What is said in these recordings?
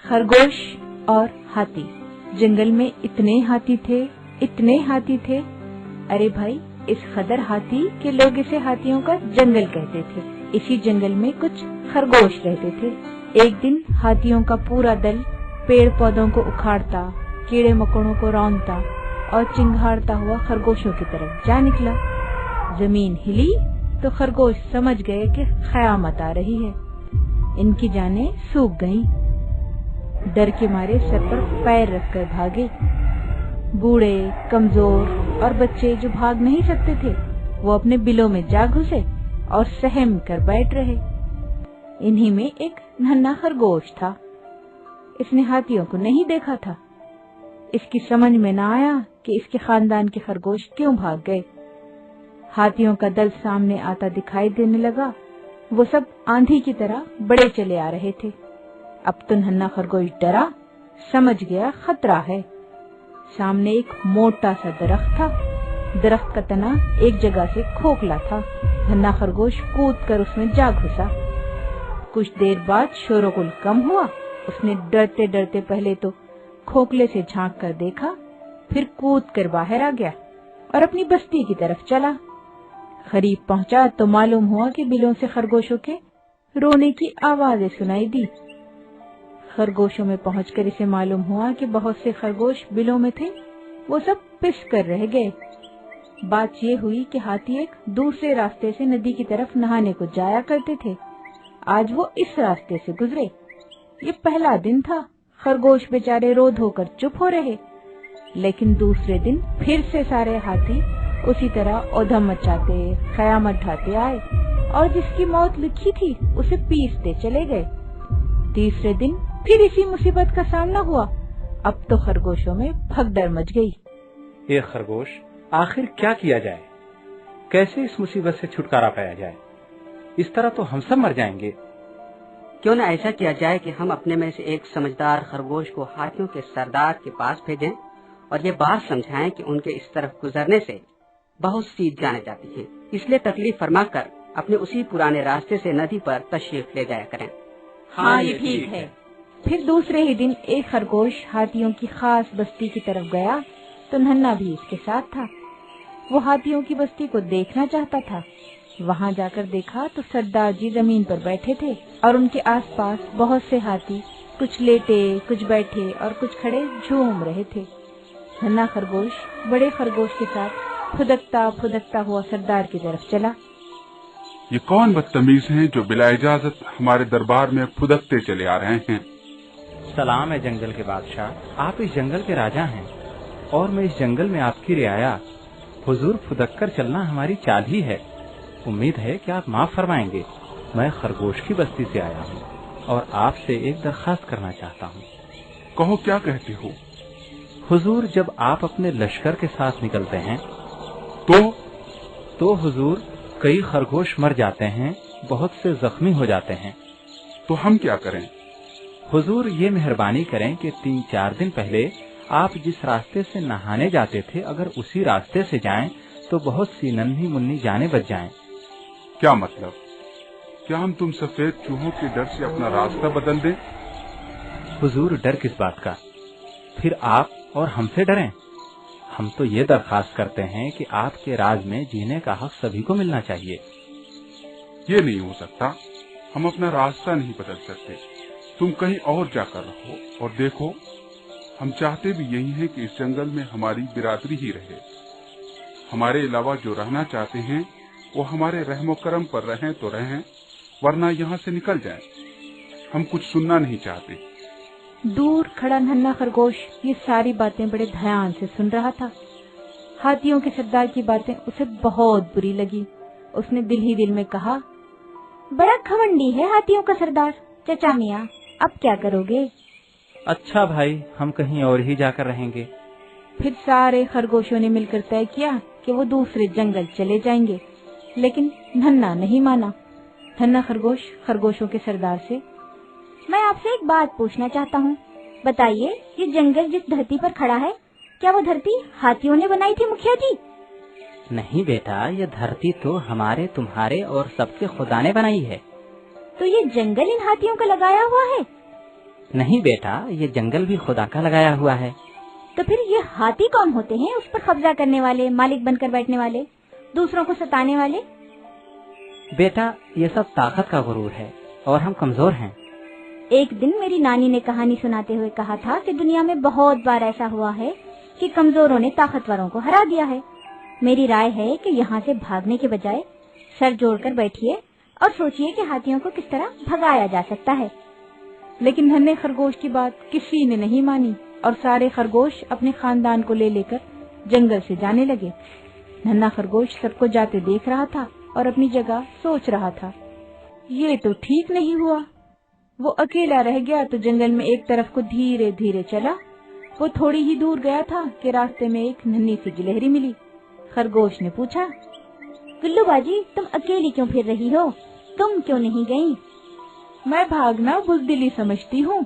खरगोश और हाथी। जंगल में इतने हाथी थे। अरे भाई, इस कदर हाथी के लोग इसे हाथियों का जंगल कहते थे। इसी जंगल में कुछ खरगोश रहते थे। एक दिन हाथियों का पूरा दल पेड़ पौधों को उखाड़ता, कीड़े मकोड़ों को रौंदता और चिंघाड़ता हुआ खरगोशों की तरफ जा निकला। जमीन हिली तो खरगोश समझ गए कि क़यामत आ रही है। इनकी जानें सूख गईं। डर के मारे सर पर पैर रखकर भागे। बूढ़े, कमजोर और बच्चे जो भाग नहीं सकते थे, वो अपने बिलों में जा घुसे और सहम कर बैठ रहे। इन्हीं में एक नन्हा खरगोश था। इसने हाथियों को नहीं देखा था। इसकी समझ में न आया कि इसके खानदान के खरगोश क्यों भाग गए। हाथियों का दल सामने आता दिखाई देने लगा। वो सब आंधी की तरह बड़े चले आ रहे थे। अब तो नन्हा खरगोश डरा, समझ गया खतरा है। सामने एक मोटा सा दरख्त था। दरख्त का तना एक जगह से खोखला था। नन्हा खरगोश कूद कर उसमें जा घुसा। कुछ देर बाद शोरगुल कम हुआ। उसने डरते डरते पहले तो खोखले से झांक कर देखा, फिर कूद कर बाहर आ गया और अपनी बस्ती की तरफ चला। करीब पहुंचा तो मालूम हुआ कि बिलों से खरगोशों के रोने की आवाजें सुनाई दी। खरगोशों में पहुंचकर इसे मालूम हुआ कि बहुत से खरगोश बिलों में थे, वो सब पिस कर रह गए। बात ये हुई कि हाथी एक दूसरे रास्ते से नदी की तरफ नहाने को जाया करते थे। आज वो इस रास्ते से गुजरे। ये पहला दिन था। खरगोश बेचारे रो धोकर चुप हो रहे। लेकिन दूसरे दिन फिर से सारे हाथी उसी तरह औधम मचाते, क़यामत ढाते आए और जिसकी मौत लिखी थी उसे पीसते चले गए। तीसरे दिन फिर इसी मुसीबत का सामना हुआ। अब तो खरगोशों में भगदड़ मच गई। ये खरगोश, आखिर क्या किया जाए? कैसे इस मुसीबत से छुटकारा पाया जाए? इस तरह तो हम सब मर जाएंगे। क्यों न ऐसा किया जाए कि हम अपने में से एक समझदार खरगोश को हाथियों के सरदार के पास भेजें और ये बात समझाएं कि उनके इस तरफ गुजरने से बहुत सी जाने जाती हैं। इसलिए तकलीफ फरमा कर अपने उसी पुराने रास्ते से नदी पर तशरीफ ले जाया करें। हाँ, ये ठीक है। फिर दूसरे ही दिन एक खरगोश हाथियों की खास बस्ती की तरफ गया तो नन्हा भी इसके साथ था। वो हाथियों की बस्ती को देखना चाहता था। वहाँ जाकर देखा तो सरदार जी जमीन पर बैठे थे और उनके आसपास बहुत से हाथी, कुछ लेटे, कुछ बैठे और कुछ खड़े झूम रहे थे। नन्हा खरगोश बड़े खरगोश के साथ फुदकता हुआ सरदार की तरफ चला। ये कौन बदतमीज हैं जो बिला इजाजत हमारे दरबार में फुदकते चले आ रहे हैं? सलाम है जंगल के बादशाह, आप इस जंगल के राजा हैं और मैं इस जंगल में आपकी रियाया। हुजूर, फुदक कर चलना हमारी चाल ही है। उम्मीद है कि आप माफ फरमाएंगे। मैं खरगोश की बस्ती से आया हूँ और आपसे एक दरखास्त करना चाहता हूँ। कहो, क्या कहते हो? हुजूर, जब आप अपने लश्कर के साथ निकलते हैं तो हुजूर, कई खरगोश मर जाते हैं, बहुत से जख्मी हो जाते हैं। तो हम क्या करें? हुजूर, ये मेहरबानी करें कि 3-4 दिन पहले आप जिस रास्ते से नहाने जाते थे, अगर उसी रास्ते से जाएं तो बहुत सी नन्ही मुन्नी जानें बच जाएं। क्या मतलब? क्या हम तुम सफेद चूहों के डर से अपना रास्ता बदल दें? हुजूर, डर किस बात का? फिर आप और हमसे डरें? हम तो ये दरखास्त करते हैं कि आपके राज में जीने का हक सभी को मिलना चाहिए। ये नहीं हो सकता। हम अपना रास्ता नहीं बदल सकते। तुम कहीं और जाकर रहो और देखो। हम चाहते भी यही है कि इस जंगल में हमारी बिरादरी ही रहे। हमारे अलावा जो रहना चाहते हैं वो हमारे रहमो करम पर रहें तो रहें, वरना यहाँ से निकल जाएं। हम कुछ सुनना नहीं चाहते। दूर खड़ा नन्हा खरगोश ये सारी बातें बड़े ध्यान से सुन रहा था। हाथियों के सरदार की बातें उसे बहुत बुरी लगी। उसने दिल ही दिल में कहा, बड़ा घमंडी है हाथियों का सरदार। चचा मियाँ, अब क्या करोगे? अच्छा भाई, हम कहीं और ही जाकर रहेंगे। फिर सारे खरगोशों ने मिलकर तय किया कि वो दूसरे जंगल चले जाएंगे, लेकिन नन्हा नहीं माना। नन्हा खरगोश खरगोशों के सरदार से, मैं आपसे एक बात पूछना चाहता हूँ। बताइए, ये जंगल जिस धरती पर खड़ा है, क्या वो धरती हाथियों ने बनाई थी मुखिया जी? नहीं बेटा, ये धरती तो हमारे, तुम्हारे और सबके खुदा ने बनाई है। तो ये जंगल इन हाथियों का लगाया हुआ है? नहीं बेटा, ये जंगल भी खुदा का लगाया हुआ है। तो फिर ये हाथी कौन होते हैं, उस पर कब्जा करने वाले, मालिक बनकर बैठने वाले, दूसरों को सताने वाले? बेटा, ये सब ताकत का गुरूर है और हम कमजोर हैं। एक दिन मेरी नानी ने कहानी सुनाते हुए कहा था कि दुनिया में बहुत बार ऐसा हुआ है कि कमजोरों ने ताकतवरों को हरा दिया है। मेरी राय है कि यहाँ से भागने के बजाय सर जोड़कर बैठिए और सोचिए कि हाथियों को किस तरह भगाया जा सकता है। लेकिन नन्हे खरगोश की बात किसी ने नहीं मानी और सारे खरगोश अपने खानदान को ले लेकर जंगल से जाने लगे। नन्हा खरगोश सबको जाते देख रहा था और अपनी जगह सोच रहा था, ये तो ठीक नहीं हुआ। वो अकेला रह गया तो जंगल में एक तरफ को धीरे धीरे चला। वो थोड़ी ही दूर गया था कि रास्ते में एक नन्ही सी गिलहरी मिली। खरगोश ने पूछा, गुल्लू बाजी, तुम अकेली क्यों फिर रही हो? तुम क्यों नहीं गई? मैं भागना बुज़दिली समझती हूँ।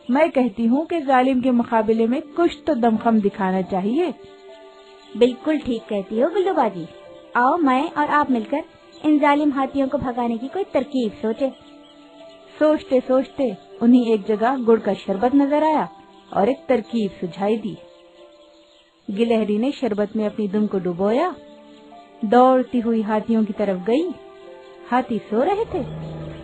मैं कहती हूँ कि जालिम के मुकाबले में कुछ तो दमखम दिखाना चाहिए। बिल्कुल ठीक कहती हो गुल्लू बाजी। आओ मैं और आप मिलकर इन जालिम हाथियों को भगाने की कोई तरकीब सोचे। सोचते सोचते उन्हें एक जगह गुड़ का शरबत नजर आया और एक तरकीब सुझाई दी। गिलहरी ने शरबत में अपनी दुम को डुबोया, दौड़ती हुई हाथियों की तरफ गई। हाथी सो रहे थे।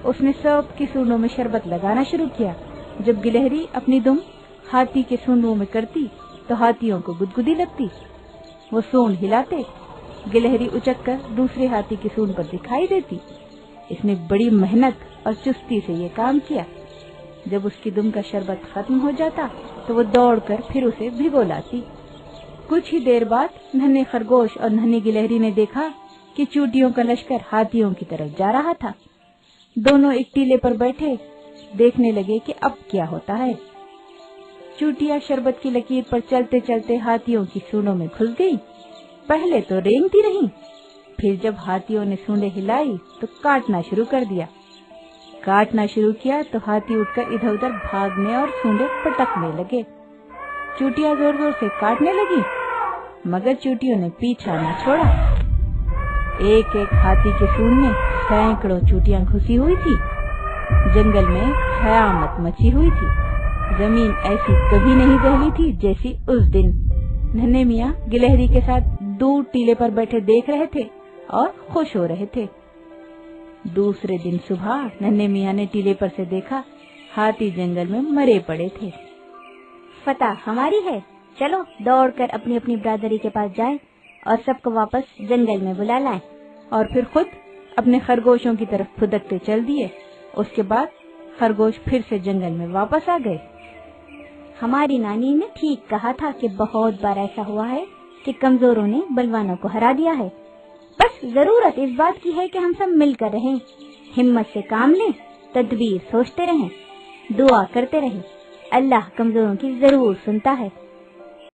उसने सब की सूंडों में शरबत लगाना शुरू किया। जब गिलहरी अपनी दुम हाथी के सूंडों में करती तो हाथियों को गुदगुदी लगती। वो सूंड हिलाते, गिलहरी उचककर दूसरे हाथी की सूंड पर दिखाई देती। इसने बड़ी मेहनत और चुस्ती से ये काम किया। जब उसकी दुम का शरबत खत्म हो जाता तो वो दौड़कर फिर उसे भिगो लाती। कुछ ही देर बाद नन्हे खरगोश और नन्ही गिलहरी ने देखा कि चूटियों का लश्कर हाथियों की तरफ जा रहा था। दोनों एक टीले पर बैठे देखने लगे कि अब क्या होता है। चूटियां शरबत की लकीर पर चलते चलते हाथियों की सूंडों में घुस गई। पहले तो रेंगती रहीं, फिर जब हाथियों ने सूंडें हिलाई तो काटना शुरू कर दिया। काटना शुरू किया तो हाथी उठकर इधर उधर भागने और सूंडें पटकने लगे। चूटियां जोर जोर से काटने लगी, मगर चूटियों ने पीछा न छोड़ा। एक एक हाथी के सूंड में सैकड़ों चूटियां घुसी हुई थी। जंगल में कयामत मची हुई थी। जमीन ऐसी कभी नहीं दहली थी जैसी उस दिन। नन्हे मियाँ गिलहरी के साथ दूर टीले पर बैठे देख रहे थे और खुश हो रहे थे। दूसरे दिन सुबह नन्हे मियाँ ने टीले पर से देखा, हाथी जंगल में मरे पड़े थे। फतह हमारी है, चलो दौड़कर अपनी अपनी बरादरी के पास जाएं और सबको वापस जंगल में बुला लाएं। और फिर खुद अपने खरगोशों की तरफ फुदकते चल दिए। उसके बाद खरगोश फिर से जंगल में वापस आ गए। हमारी नानी ने ठीक कहा था कि बहुत बार ऐसा हुआ है कि कमजोरों ने बलवानों को हरा दिया है। बस जरूरत इस बात की है कि हम सब मिलकर रहें, हिम्मत से काम लें, तदबीर सोचते रहें, दुआ करते रहें। अल्लाह कमजोरों की जरूर सुनता है।